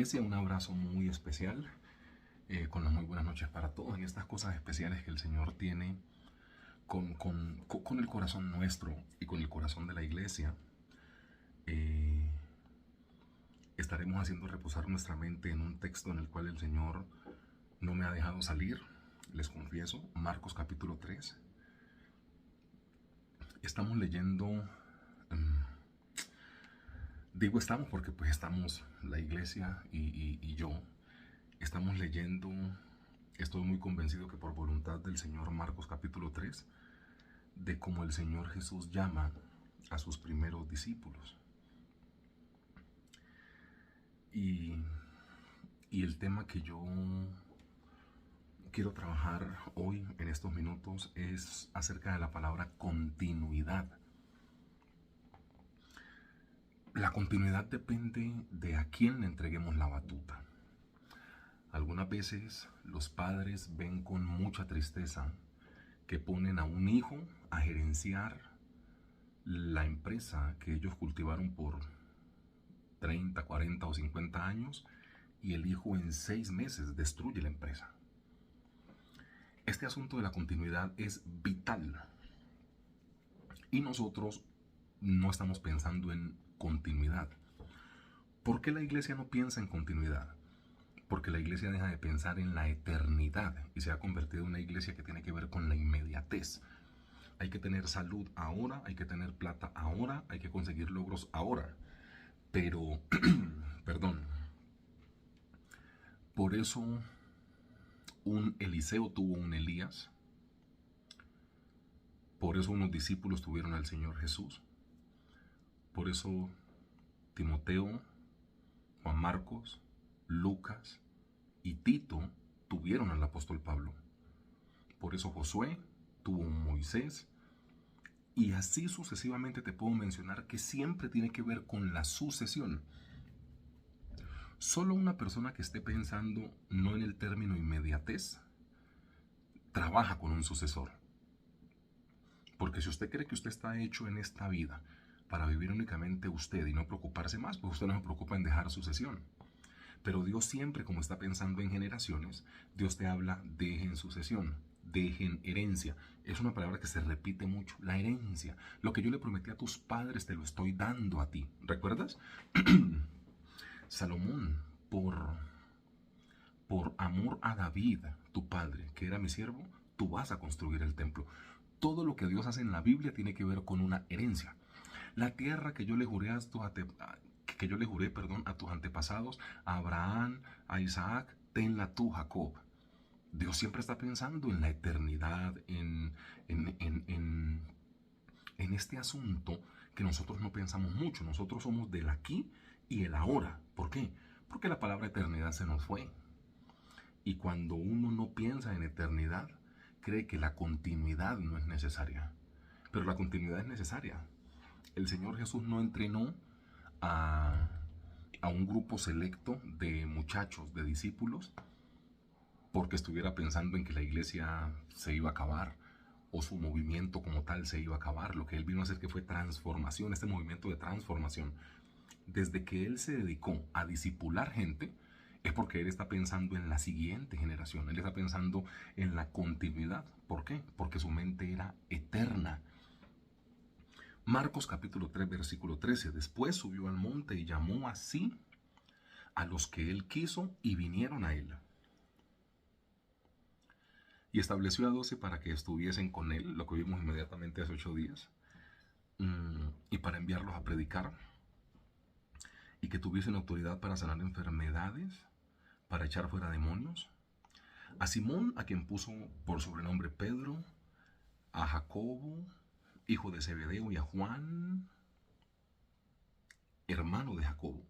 iglesia, un abrazo muy especial, con las muy buenas noches para todos en estas cosas especiales que el Señor tiene con el corazón nuestro y con el corazón de la iglesia. Eh, Estaremos haciendo reposar nuestra mente en un texto en el cual el Señor no me ha dejado salir, les confieso, Marcos capítulo 3. Estamos leyendo, digo estamos porque pues estamos la iglesia y yo, estamos leyendo, estoy muy convencido que por voluntad del Señor, Marcos capítulo 3, de cómo el Señor Jesús llama a sus primeros discípulos. Y, y el tema que yo quiero trabajar hoy en estos minutos es acerca de la palabra continuidad. La continuidad depende de a quién le entreguemos la batuta. Algunas veces los padres ven con mucha tristeza que ponen a un hijo a gerenciar la empresa que ellos cultivaron por 30, 40 o 50 años y el hijo en 6 meses destruye la empresa. Este asunto de la continuidad es vital y nosotros no estamos pensando en continuidad. ¿Por qué la iglesia no piensa en continuidad? Porque la iglesia deja de pensar en la eternidad y se ha convertido en una iglesia que tiene que ver con la inmediatez. Hay que tener salud ahora, hay que tener plata ahora, hay que conseguir logros ahora. Pero, perdón, por eso un Eliseo tuvo un Elías, por eso unos discípulos tuvieron al Señor Jesús, por eso Timoteo, Juan Marcos, Lucas y Tito tuvieron al apóstol Pablo. Por eso Josué tuvo un Moisés, y así sucesivamente te puedo mencionar que siempre tiene que ver con la sucesión. Solo una persona que esté pensando no en el término inmediatez trabaja con un sucesor. Porque si usted cree que usted está hecho en esta vida para vivir únicamente usted y no preocuparse más, pues usted no se preocupa en dejar sucesión. Pero Dios siempre, como está pensando en generaciones, Dios te habla, dejen sucesión, dejen herencia. Es una palabra que se repite mucho, la herencia. Lo que yo le prometí a tus padres te lo estoy dando a ti. ¿Recuerdas? Salomón, por amor a David, tu padre, que era mi siervo, tú vas a construir el templo. Todo lo que Dios hace en la Biblia tiene que ver con una herencia. La tierra que yo le juré a tus antepasados, a Abraham, a Isaac, tenla tú, Jacob. Dios siempre está pensando en la eternidad, en este asunto que nosotros no pensamos mucho. Nosotros somos del aquí y el ahora. ¿Por qué? Porque la palabra eternidad se nos fue. Y cuando uno no piensa en eternidad, cree que la continuidad no es necesaria. Pero la continuidad es necesaria. El Señor Jesús no entrenó a, a un grupo selecto de muchachos, de discípulos, porque estuviera pensando en que la iglesia se iba a acabar o su movimiento como tal se iba a acabar. Lo que él vino a hacer que fue transformación, este movimiento de transformación. Desde que él se dedicó a discipular gente, es porque él está pensando en la siguiente generación, él está pensando en la continuidad. ¿Por qué? Porque su mente era eterna. Marcos capítulo 3, versículo 13. Después subió al monte y llamó así a los que él quiso y vinieron a él. Y estableció a 12 para que estuviesen con él, lo que vimos inmediatamente hace 8 días, y para enviarlos a predicar, y que tuviesen autoridad para sanar enfermedades, para echar fuera demonios. A Simón, a quien puso por sobrenombre Pedro, a Jacobo, hijo de Zebedeo, y a Juan, hermano de Jacobo,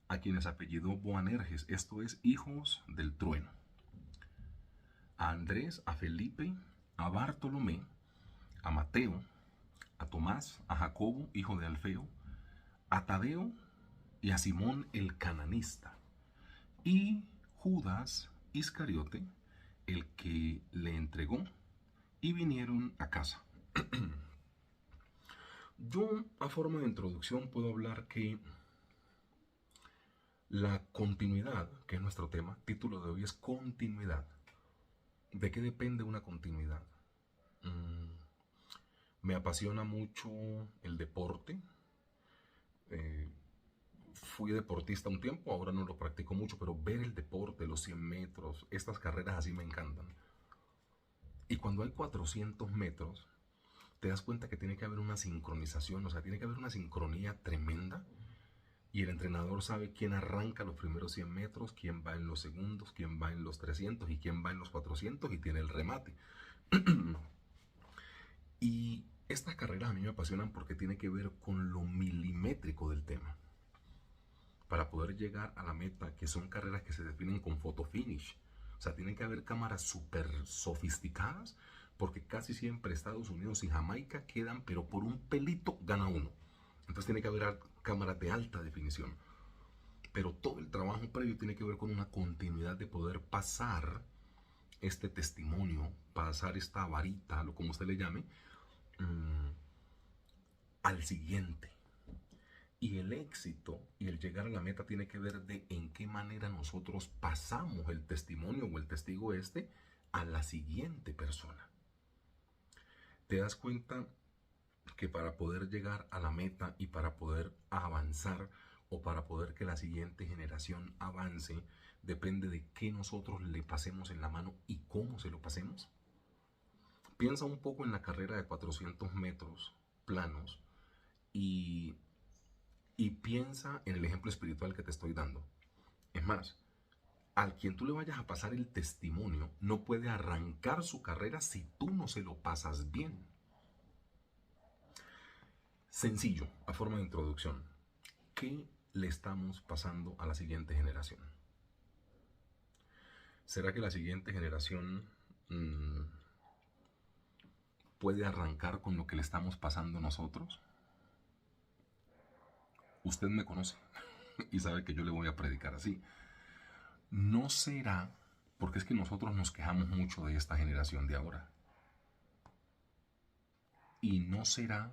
a quienes apellidó Boanerges, esto es, hijos del trueno. A Andrés, a Felipe, a Bartolomé, a Mateo, a Tomás, a Jacobo, hijo de Alfeo, a Tadeo y a Simón el cananista, y Judas Iscariote, el que le entregó, y vinieron a casa. Yo, a forma de introducción, puedo hablar que La continuidad, que es nuestro tema, título de hoy es continuidad. ¿De qué depende una continuidad? Mm, Me apasiona mucho el deporte. Eh, Fui deportista un tiempo, ahora no lo practico mucho, pero ver el deporte, los 100 metros, estas carreras así me encantan. Y cuando hay 400 metros, te das cuenta que tiene que haber una sincronización, o sea, tiene que haber una sincronía tremenda. Y el entrenador sabe quién arranca los primeros 100 metros, quién va en los segundos, quién va en los 300 y quién va en los 400 y tiene el remate. Y estas carreras a mí me apasionan porque tiene que ver con lo milimétrico del tema. Para poder llegar a la meta, que son carreras que se definen con photo finish. O sea, tienen que haber cámaras súper sofisticadas porque casi siempre Estados Unidos y Jamaica quedan, pero por un pelito gana uno. Entonces tiene que haber cámaras de alta definición. Pero todo el trabajo previo tiene que ver con una continuidad de poder pasar este testimonio, pasar esta varita, lo como usted le llame, mmm, al siguiente. Y el éxito y el llegar a la meta tiene que ver de en qué manera nosotros pasamos el testimonio o el testigo este a la siguiente persona. Te das cuenta que para poder llegar a la meta y para poder avanzar o para poder que la siguiente generación avance, depende de qué nosotros le pasemos en la mano y cómo se lo pasemos. Piensa un poco en la carrera de 400 metros planos y piensa en el ejemplo espiritual que te estoy dando. Es más, al quien tú le vayas a pasar el testimonio no puede arrancar su carrera si tú no se lo pasas bien. Sencillo, a forma de introducción. ¿Qué le estamos pasando a la siguiente generación? ¿Será que la siguiente generación puede arrancar con lo que le estamos pasando nosotros? Usted me conoce y sabe que yo le voy a predicar así. No será, porque es que nosotros nos quejamos mucho de esta generación de ahora. Y no será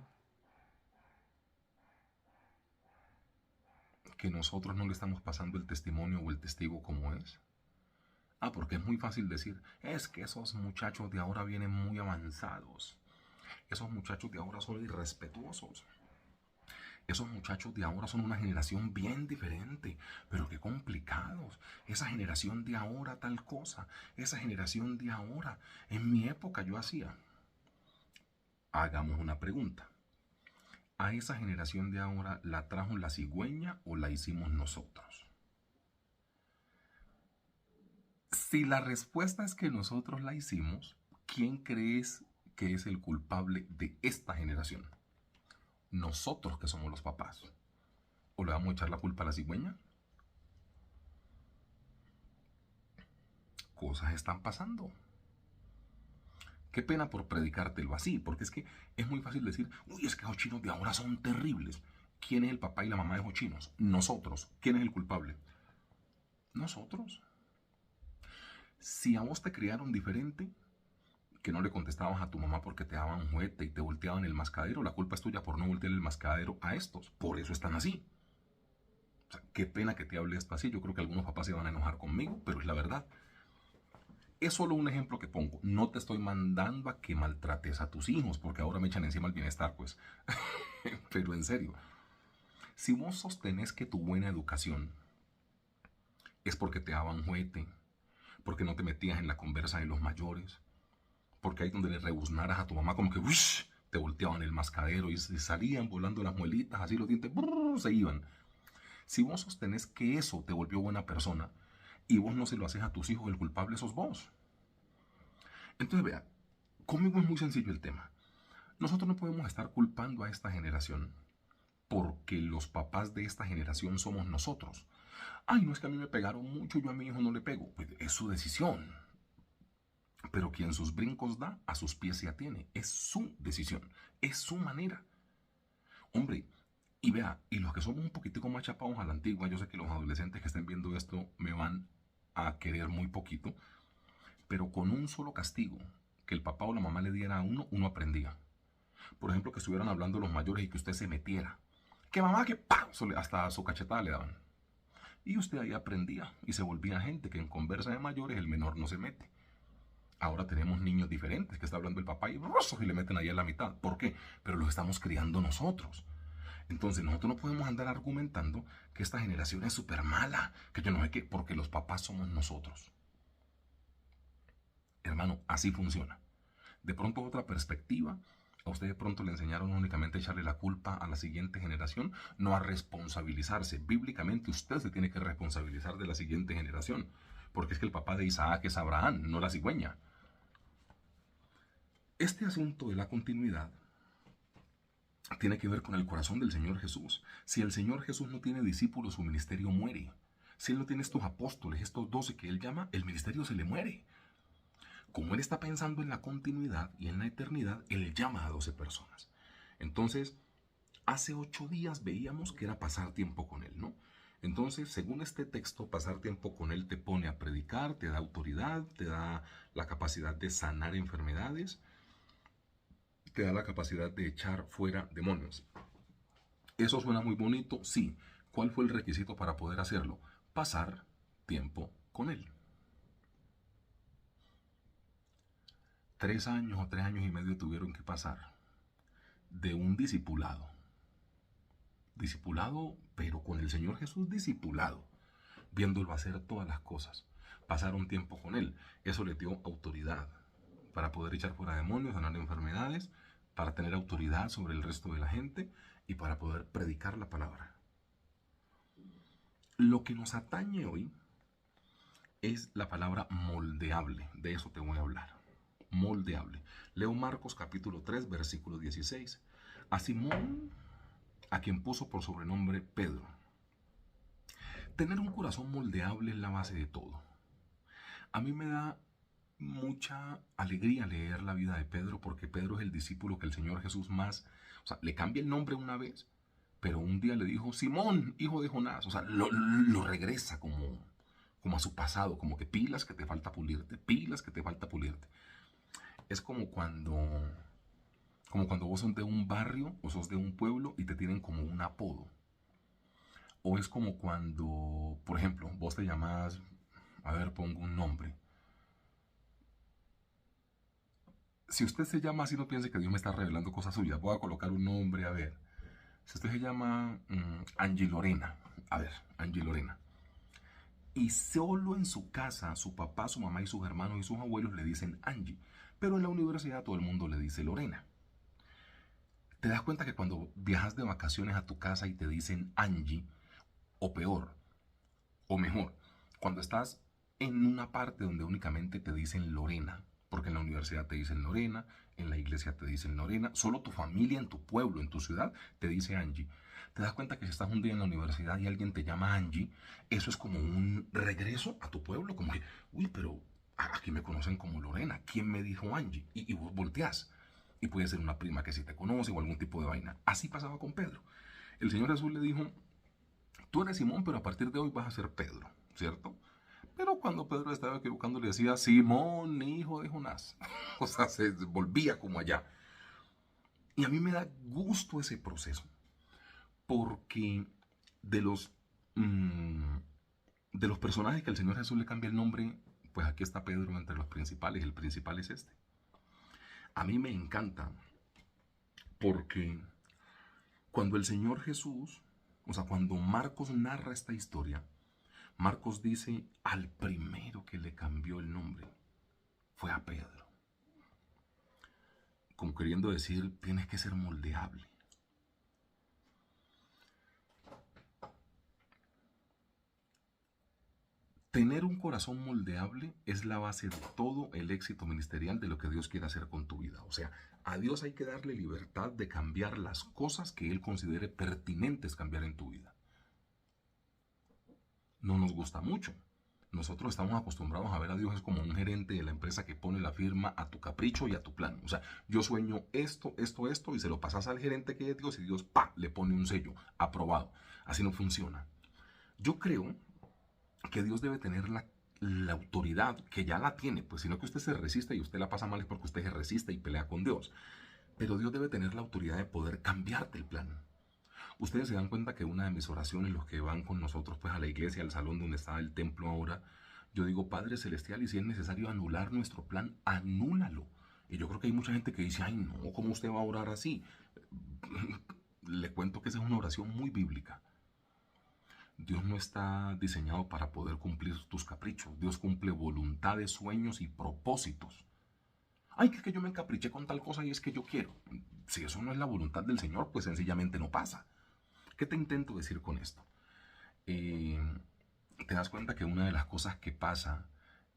que nosotros no le estamos pasando el testimonio o el testigo como es. Porque es muy fácil decir, es que esos muchachos de ahora vienen muy avanzados. Esos muchachos de ahora son irrespetuosos. Esos muchachos de ahora son una generación bien diferente, pero qué complicados. Esa generación de ahora tal cosa, esa generación de ahora. En mi época yo hacía. Hagamos una pregunta. ¿A esa generación de ahora la trajo la cigüeña o la hicimos nosotros? Si la respuesta es que nosotros la hicimos, ¿quién crees que es el culpable de esta generación? Nosotros que somos los papás. ¿O le vamos a echar la culpa a la cigüeña? Cosas están pasando. Qué pena por predicártelo así, porque es que es muy fácil decir, uy, es que los chinos de ahora son terribles. ¿Quién es el papá y la mamá de esos chinos? Nosotros. ¿Quién es el culpable? Nosotros. Si a vos te criaron diferente, que no le contestabas a tu mamá porque te daban juguete y te volteaban el mascadero, la culpa es tuya por no voltear el mascadero a estos. Por eso están así. O sea, qué pena que te hable esto así. Yo creo que algunos papás se van a enojar conmigo, pero es la verdad. Es solo un ejemplo que pongo. No te estoy mandando a que maltrates a tus hijos, porque ahora me echan encima el bienestar, pues. Pero en serio, si vos sostenés que tu buena educación es porque te daban juguete, porque no te metías en la conversa de los mayores, porque ahí donde le rebuznaras a tu mamá como que ¡ush!, te volteaban el mascadero y salían volando las muelitas, así los dientes ¡brrr!, se iban. Si vos sostenés que eso te volvió buena persona y vos no se lo haces a tus hijos, el culpable sos vos. Entonces vea, conmigo es muy sencillo el tema. Nosotros no podemos estar culpando a esta generación porque los papás de esta generación somos nosotros. Ay, no es que a mí me pegaron mucho, yo a mi hijo no le pego. Pues es su decisión. Pero quien sus brincos da, a sus pies se atiene. Es su decisión, es su manera. Hombre, y vea, y los que somos un poquitico más chapados a la antigua, yo sé que los adolescentes que estén viendo esto me van a querer muy poquito, pero con un solo castigo que el papá o la mamá le diera a uno, uno aprendía. Por ejemplo, que estuvieran hablando los mayores y que usted se metiera. Que mamá, que ¡pam!, hasta su cachetada le daban. Y usted ahí aprendía y se volvía gente que en conversa de mayores el menor no se mete. Ahora tenemos niños diferentes que está hablando el papá y le meten ahí a la mitad. ¿Por qué? Pero los estamos criando nosotros. Entonces nosotros no podemos andar argumentando que esta generación es súper mala, que yo no sé qué, porque los papás somos nosotros. Hermano, así funciona. De pronto otra perspectiva, a usted de pronto le enseñaron únicamente a echarle la culpa a la siguiente generación, no a responsabilizarse. Bíblicamente usted se tiene que responsabilizar de la siguiente generación, porque es que el papá de Isaac es Abraham, no la cigüeña. Este asunto de la continuidad tiene que ver con el corazón del Señor Jesús. Si el Señor Jesús no tiene discípulos, su ministerio muere. Si Él no tiene estos apóstoles, estos 12 que Él llama, el ministerio se le muere. Como Él está pensando en la continuidad y en la eternidad, Él llama a 12 personas. Entonces, hace 8 días veíamos que era pasar tiempo con Él, ¿no? Entonces, según este texto, pasar tiempo con Él te pone a predicar, te da autoridad, te da la capacidad de sanar enfermedades, te da la capacidad de echar fuera demonios. ¿Eso suena muy bonito? Sí. ¿Cuál fue el requisito para poder hacerlo? Pasar tiempo con Él. 3 años o 3 años y medio tuvieron que pasar de un discipulado. Discipulado, pero con el Señor Jesús discipulado, viéndolo hacer todas las cosas. Pasaron tiempo con Él. Eso le dio autoridad para poder echar fuera demonios, sanar enfermedades, para tener autoridad sobre el resto de la gente y para poder predicar la palabra. Lo que nos atañe hoy es la palabra moldeable. De eso te voy a hablar. Moldeable. Leo Marcos capítulo 3, versículo 16. A Simón, a quien puso por sobrenombre Pedro. Tener un corazón moldeable es la base de todo. A mí me da mucha alegría leer la vida de Pedro, porque Pedro es el discípulo que el Señor Jesús más, o sea, le cambia el nombre una vez, pero un día le dijo Simón, hijo de Jonás, o sea, lo regresa como a su pasado, como que pilas que te falta pulirte, pilas que te falta pulirte. Es como cuando vos sos de un barrio o sos de un pueblo y te tienen como un apodo. O es como cuando, por ejemplo, vos te llamás, a ver, pongo un nombre. Si usted se llama así, no piense que Dios me está revelando cosas suyas. Voy a colocar un nombre, a ver. Si usted se llama Angie Lorena, a ver, Angie Lorena. Y solo en su casa, su papá, su mamá y sus hermanos y sus abuelos le dicen Angie. Pero en la universidad todo el mundo le dice Lorena. ¿Te das cuenta que cuando viajas de vacaciones a tu casa y te dicen Angie, o peor, o mejor, cuando estás en una parte donde únicamente te dicen Lorena, porque en la universidad te dicen Lorena, en la iglesia te dicen Lorena, solo tu familia en tu pueblo, en tu ciudad, te dice Angie. Te das cuenta que si estás un día en la universidad y alguien te llama Angie, eso es como un regreso a tu pueblo, como que, uy, pero aquí me conocen como Lorena, ¿quién me dijo Angie? Y vos volteás. Y puede ser una prima que sí te conoce o algún tipo de vaina. Así pasaba con Pedro. El Señor Jesús le dijo, tú eres Simón, pero a partir de hoy vas a ser Pedro, ¿cierto? Pero cuando Pedro estaba equivocando le decía, Simón, hijo de Jonás. O sea, se volvía como allá. Y a mí me da gusto ese proceso, porque de los personajes que el Señor Jesús le cambia el nombre, pues aquí está Pedro entre los principales. El principal es este. A mí me encanta porque cuando el Señor Jesús, o sea, cuando Marcos narra esta historia, Marcos dice, al primero que le cambió el nombre fue a Pedro. Como queriendo decir, tienes que ser moldeable. Tener un corazón moldeable es la base de todo el éxito ministerial de lo que Dios quiere hacer con tu vida. O sea, a Dios hay que darle libertad de cambiar las cosas que Él considere pertinentes cambiar en tu vida. No nos gusta mucho. Nosotros estamos acostumbrados a ver a Dios como un gerente de la empresa que pone la firma a tu capricho y a tu plan. O sea, yo sueño esto, y se lo pasas al gerente que es Dios y Dios, ¡pa!, le pone un sello, aprobado. Así no funciona. Yo creo que Dios debe tener la autoridad, que ya la tiene, pues sino que usted se resiste y usted la pasa mal es porque usted se resiste y pelea con Dios. Pero Dios debe tener la autoridad de poder cambiarte el plan. Ustedes se dan cuenta que una de mis oraciones, los que van con nosotros pues a la iglesia, al salón donde está el templo ahora, yo digo, Padre Celestial, y si es necesario anular nuestro plan, anúlalo. Y yo creo que hay mucha gente que dice, ay no, ¿cómo usted va a orar así? Le cuento que esa es una oración muy bíblica. Dios no está diseñado para poder cumplir tus caprichos. Dios cumple voluntades, sueños y propósitos. Ay, que es que yo me encapriché con tal cosa y es que yo quiero. Si eso no es la voluntad del Señor, pues sencillamente no pasa. ¿Qué te intento decir con esto? Eh, Te das cuenta que una de las cosas que pasa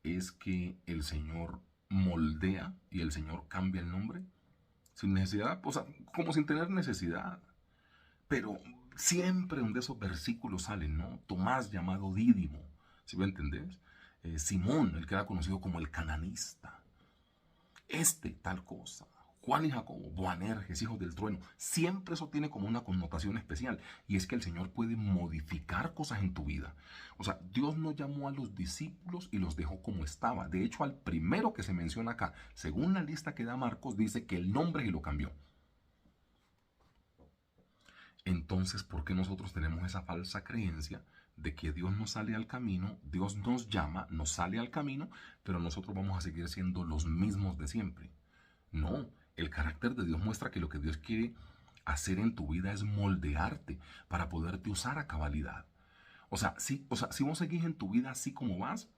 es que el Señor moldea y el Señor cambia el nombre sin necesidad, o sea, como sin tener necesidad. Pero siempre donde esos versículos salen, ¿no? Tomás llamado Dídimo, ¿sí me entendés? Simón, el que era conocido como el cananista. Tal cosa. Juan y Jacobo, Boanerges, hijos del trueno. Siempre eso tiene como una connotación especial. Y es que el Señor puede modificar cosas en tu vida. O sea, Dios no llamó a los discípulos y los dejó como estaba. De hecho, al primero que se menciona acá, según la lista que da Marcos, dice que el nombre y lo cambió. Entonces, ¿por qué nosotros tenemos esa falsa creencia de que Dios nos sale al camino, Dios nos llama, nos sale al camino, pero nosotros vamos a seguir siendo los mismos de siempre? No, el carácter de Dios muestra que lo que Dios quiere hacer en tu vida es moldearte para poderte usar a cabalidad. Si vos seguís en tu vida así como vas,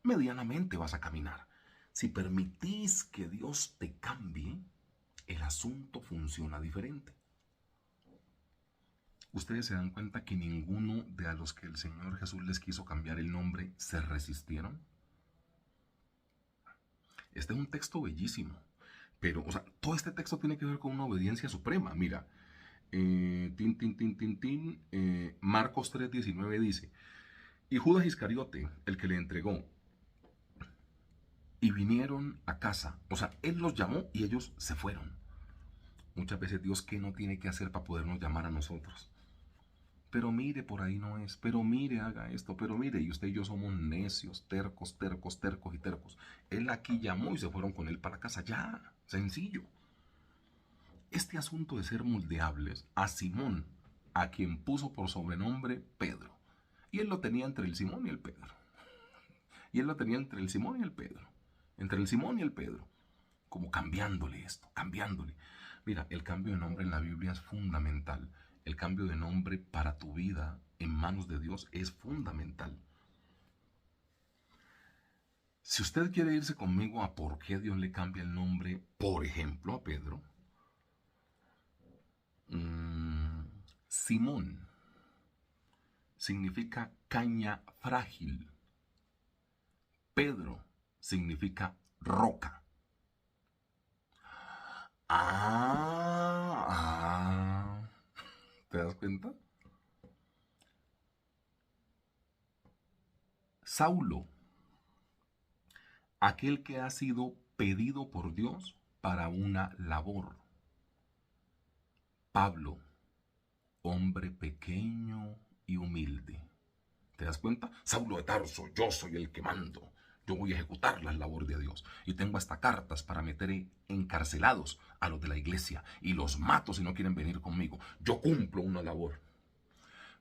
medianamente vas a caminar. Si permitís que Dios te cambie, el asunto funciona diferente. Ustedes se dan cuenta que ninguno de a los que el Señor Jesús les quiso cambiar el nombre se resistieron. Este es un texto bellísimo, pero, todo este texto tiene que ver con una obediencia suprema. Mira, Marcos 3:19 dice, y Judas Iscariote, el que le entregó, y vinieron a casa. O sea, él los llamó y ellos se fueron. Muchas veces Dios, ¿qué no tiene que hacer para podernos llamar a nosotros? Pero mire, por ahí no es, pero mire, haga esto, pero mire, y usted y yo somos necios, tercos, tercos, tercos y tercos. Él aquí llamó y se fueron con él para casa, ya, sencillo. Este asunto de ser moldeables, a Simón, a quien puso por sobrenombre Pedro, y él lo tenía entre el Simón y el Pedro, y él lo tenía entre el Simón y el Pedro, entre el Simón y el Pedro, como cambiándole esto, cambiándole. Mira, el cambio de nombre en la Biblia es fundamental. El cambio de nombre para tu vida en manos de Dios es fundamental. Si usted quiere irse conmigo a por qué Dios le cambia el nombre, por ejemplo, a Pedro, Simón significa caña frágil. Pedro significa roca. ¿Te das cuenta? Saulo, aquel que ha sido pedido por Dios para una labor. Pablo, hombre pequeño y humilde. ¿Te das cuenta? Saulo de Tarso, yo soy el que mando. Yo voy a ejecutar la labor de Dios. Y tengo hasta cartas para meter encarcelados a los de la iglesia. Y los mato si no quieren venir conmigo. Yo cumplo una labor.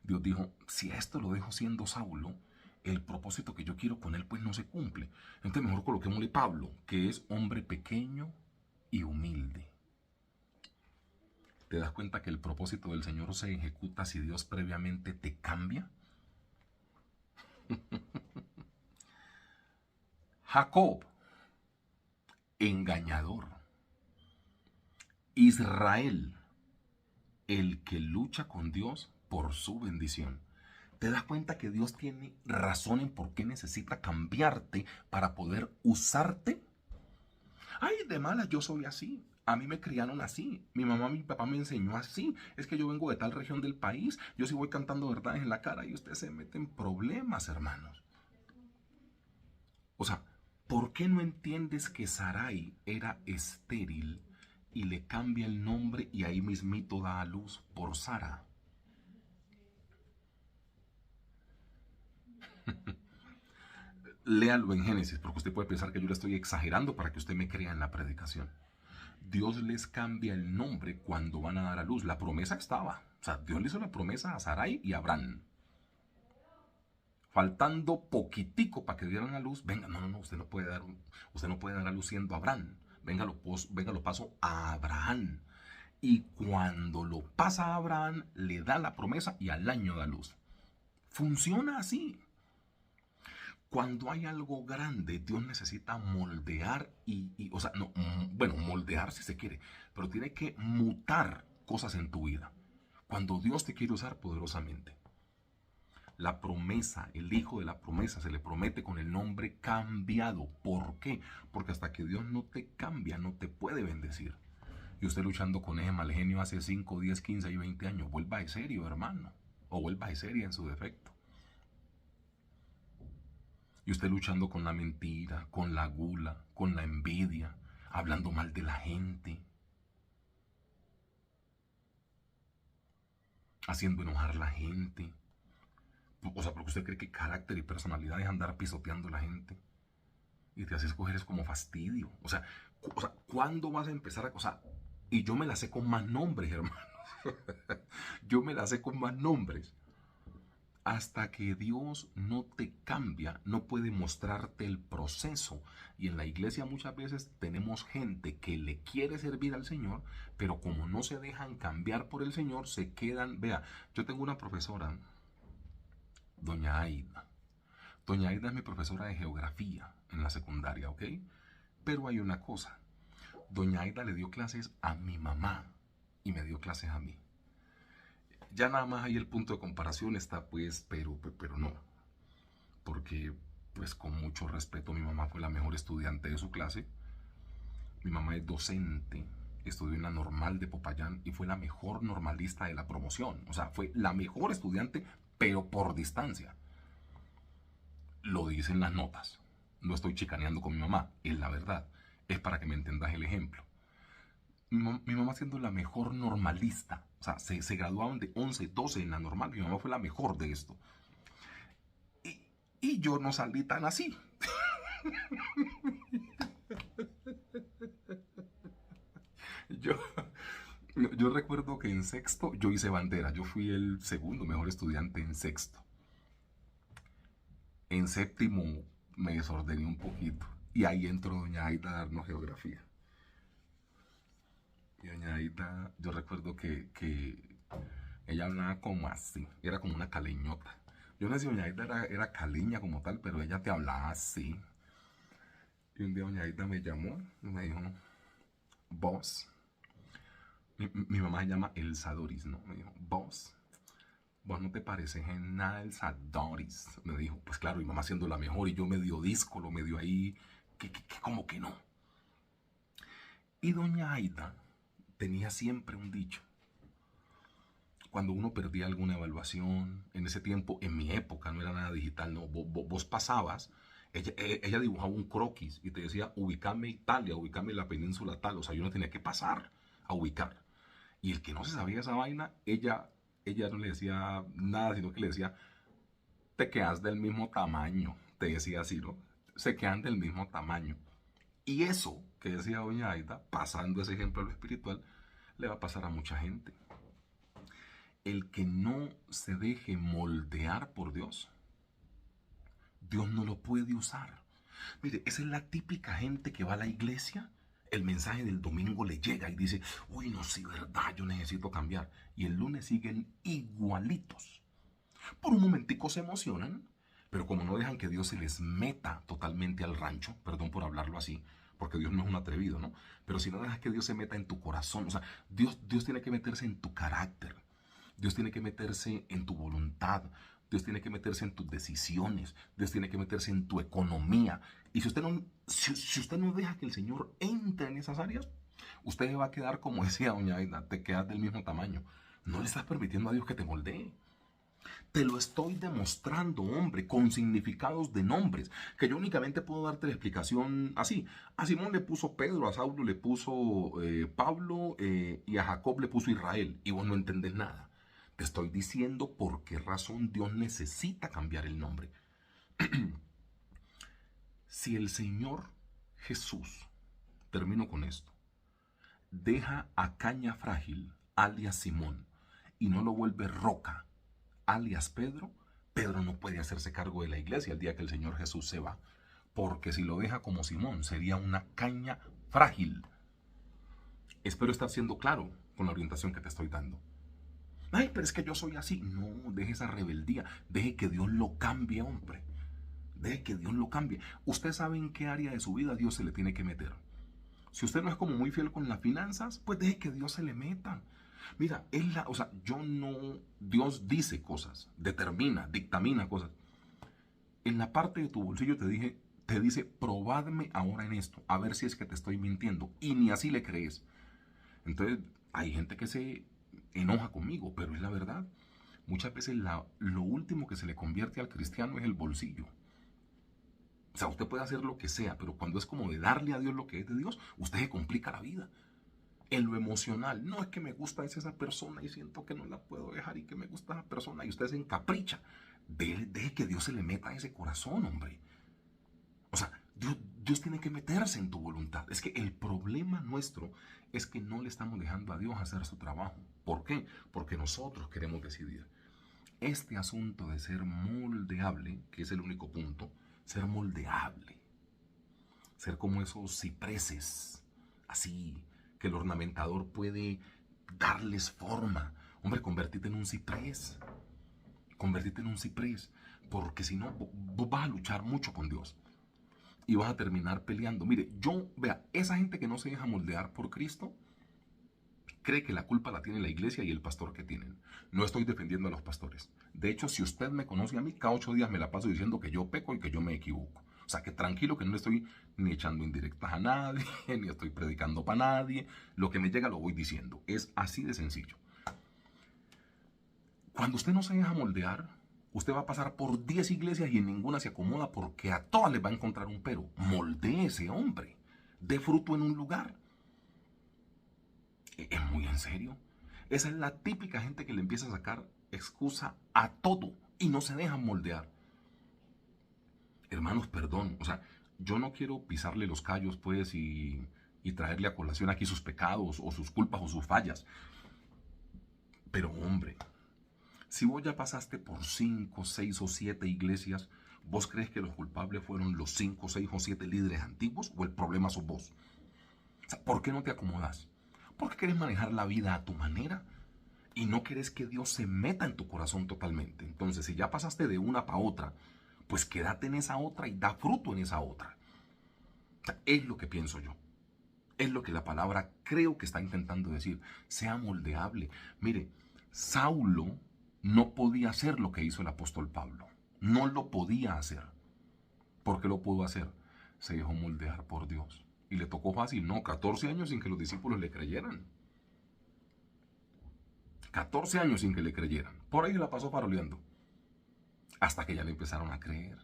Dios dijo, si a esto lo dejo siendo Saulo, el propósito que yo quiero con él pues no se cumple. Entonces mejor coloquémosle Pablo, que es hombre pequeño y humilde. ¿Te das cuenta que el propósito del Señor se ejecuta si Dios previamente te cambia? Jacob, engañador. Israel, el que lucha con Dios por su bendición. ¿Te das cuenta que Dios tiene razón en por qué necesita cambiarte para poder usarte? Ay, de mala, yo soy así. A mí me criaron así. Mi mamá, mi papá me enseñó así. Es que yo vengo de tal región del país. Yo sí voy cantando verdades en la cara y usted se mete en problemas, hermanos. O sea, ¿por qué no entiendes que Sarai era estéril y le cambia el nombre y ahí mismito da a luz por Sara? Léalo en Génesis, porque usted puede pensar que yo le estoy exagerando para que usted me crea en la predicación. Dios les cambia el nombre cuando van a dar a luz. La promesa estaba. O sea, Dios le hizo la promesa a Sarai y a Abraham. Faltando poquitico para que dieran a luz, venga, no, usted no puede dar a luz siendo Abraham. Venga, lo paso a Abraham. Y cuando lo pasa a Abraham, le da la promesa y al año da luz. Funciona así. Cuando hay algo grande, Dios necesita moldear o sea, no, bueno, moldear si se quiere, pero tiene que mutar cosas en tu vida. Cuando Dios te quiere usar poderosamente. La promesa, el hijo de la promesa se le promete con el nombre cambiado. ¿Por qué? Porque hasta que Dios no te cambia, no te puede bendecir. Y usted luchando con ese mal genio hace 5, 10, 15 y 20 años, vuelva de serio, hermano. O vuelva de seria en su defecto. Y usted luchando con la mentira, con la gula, con la envidia, hablando mal de la gente, haciendo enojar a la gente. O sea, porque usted cree que carácter y personalidad es andar pisoteando a la gente. Y te hace escoger es como fastidio. O sea, ¿cuándo vas a empezar a...? O sea, y yo me la sé con más nombres, hermano. Yo me la sé con más nombres. Hasta que Dios no te cambia, no puede mostrarte el proceso. Y en la iglesia muchas veces tenemos gente que le quiere servir al Señor, pero como no se dejan cambiar por el Señor, se quedan... Vea, yo tengo una profesora, doña Aida. Doña Aida es mi profesora de geografía en la secundaria, ¿ok? Pero hay una cosa. Doña Aida le dio clases a mi mamá y me dio clases a mí. Ya nada más ahí el punto de comparación está, pues, pero no. Porque, pues, con mucho respeto, mi mamá fue la mejor estudiante de su clase. Mi mamá es docente, estudió en la normal de Popayán y fue la mejor normalista de la promoción. O sea, fue la mejor estudiante, pero por distancia. Lo dicen las notas. No estoy chicaneando con mi mamá, es la verdad. Es para que me entendas el ejemplo. Mi mamá siendo la mejor normalista, o sea, se graduaban de 11, 12 en la normal, mi mamá fue la mejor de esto. Y yo no salí tan así. Yo, yo recuerdo que en sexto yo hice bandera, yo fui el segundo mejor estudiante en sexto. En séptimo me desordené un poquito y ahí entró doña Aida a darnos geografía. Y doña Aida, yo recuerdo que ella hablaba como así, era como una caleñota. Yo no sé si doña Aida era caleña como tal, pero ella te hablaba así. Y un día doña Aida me llamó y me dijo, vos, mi mamá se llama Elsa Doris, ¿no? Me dijo, vos no te pareces en nada Elsa Doris. Me dijo, pues claro, mi mamá siendo la mejor y yo medio díscolo, medio ahí, que como que no. Y doña Aida tenía siempre un dicho. Cuando uno perdía alguna evaluación, en ese tiempo, en mi época, no era nada digital, no, vos pasabas, ella dibujaba un croquis y te decía, ubicame Italia, ubicame la península tal, o sea, yo no tenía que pasar a ubicar. Y el que no se sabía esa vaina, ella no le decía nada, sino que le decía, te quedas del mismo tamaño, te decía así, ¿no? Se quedan del mismo tamaño. Y eso que decía doña Aida, pasando ese ejemplo a lo espiritual, le va a pasar a mucha gente. El que no se deje moldear por Dios, Dios no lo puede usar. Mire, esa es la típica gente que va a la iglesia, el mensaje del domingo le llega y dice, uy, no, sí, verdad, yo necesito cambiar. Y el lunes siguen igualitos. Por un momentico se emocionan, pero como no dejan que Dios se les meta totalmente al rancho, perdón por hablarlo así, porque Dios no es un atrevido, ¿no? Pero si no dejas que Dios se meta en tu corazón, o sea, Dios tiene que meterse en tu carácter. Dios tiene que meterse en tu voluntad. Dios tiene que meterse en tus decisiones. Dios tiene que meterse en tu economía. Y si usted no deja que el Señor entre en esas áreas, usted va a quedar como decía doña Aida, te quedas del mismo tamaño. No le estás permitiendo a Dios que te moldee. Te lo estoy demostrando, hombre, con significados de nombres, que yo únicamente puedo darte la explicación así. A Simón le puso Pedro, a Saulo le puso Pablo y a Jacob le puso Israel, y vos no entendés nada. Te estoy diciendo por qué razón Dios necesita cambiar el nombre. Si el Señor Jesús, termino con esto, deja a Caña Frágil, alias Simón, y no lo vuelve Roca, alias Pedro, Pedro no puede hacerse cargo de la iglesia el día que el Señor Jesús se va. Porque si lo deja como Simón, sería una caña frágil. Espero estar siendo claro con la orientación que te estoy dando. Ay, pero es que yo soy así. No, deje esa rebeldía. Deje que Dios lo cambie, hombre. Deje que Dios lo cambie. Usted sabe en qué área de su vida Dios se le tiene que meter. Si usted no es como muy fiel con las finanzas, pues deje que Dios se le meta. Mira, Dios dice cosas, determina, dictamina cosas. En la parte de tu bolsillo te dice, probadme ahora en esto, a ver si es que te estoy mintiendo. Y ni así le crees. Entonces, hay gente que se enoja conmigo, pero es la verdad. Muchas veces lo último que se le convierte al cristiano es el bolsillo. O sea, usted puede hacer lo que sea, pero cuando es como de darle a Dios lo que es de Dios, usted se complica la vida. En lo emocional, no es que me gusta esa persona y siento que no la puedo dejar y que me gusta esa persona y usted se encapricha. Deje que Dios se le meta a ese corazón, hombre. O sea, Dios tiene que meterse en tu voluntad. Es que el problema nuestro es que no le estamos dejando a Dios hacer su trabajo. ¿Por qué? Porque nosotros queremos decidir. Este asunto de ser moldeable, que es el único punto, ser moldeable, ser como esos cipreses, así, que el ornamentador puede darles forma. Hombre, convertirte en un ciprés. Convertirte en un ciprés. Porque si no, vos vas a luchar mucho con Dios. Y vas a terminar peleando. Mire, esa gente que no se deja moldear por Cristo, cree que la culpa la tiene la iglesia y el pastor que tienen. No estoy defendiendo a los pastores. De hecho, si usted me conoce a mí, cada 8 días me la paso diciendo que yo peco y que yo me equivoco. O sea, que tranquilo, que no le estoy ni echando indirectas a nadie, ni estoy predicando para nadie. Lo que me llega lo voy diciendo. Es así de sencillo. Cuando usted no se deja moldear, usted va a pasar por 10 iglesias y en ninguna se acomoda porque a todas les va a encontrar un pero. Moldéese, hombre. Dé fruto en un lugar. Es muy en serio. Esa es la típica gente que le empieza a sacar excusa a todo y no se dejan moldear. Hermanos, perdón. O sea, yo no quiero pisarle los callos, pues, y traerle a colación aquí sus pecados o sus culpas o sus fallas. Pero, hombre, si vos ya pasaste por 5, 6 o 7 iglesias, ¿vos crees que los culpables fueron los 5, 6 o 7 líderes antiguos o el problema sos vos? O sea, ¿por qué no te acomodas? Porque quieres manejar la vida a tu manera y no quieres que Dios se meta en tu corazón totalmente. Entonces, si ya pasaste de una para otra, pues quédate en esa otra y da fruto en esa otra. O sea, es lo que pienso yo. Es lo que la palabra creo que está intentando decir. Sea moldeable. Mire, Saulo no podía hacer lo que hizo el apóstol Pablo. No lo podía hacer. ¿Por qué lo pudo hacer? Se dejó moldear por Dios. Y le tocó fácil, no, 14 años sin que los discípulos le creyeran. 14 años sin que le creyeran. Por ahí la pasó faroleando. Hasta que ya le empezaron a creer.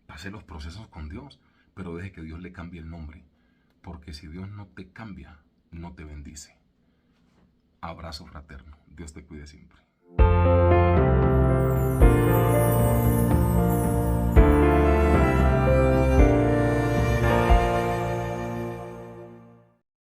Pase los procesos con Dios, pero deje que Dios le cambie el nombre. Porque si Dios no te cambia, no te bendice. Abrazo fraterno. Dios te cuide siempre.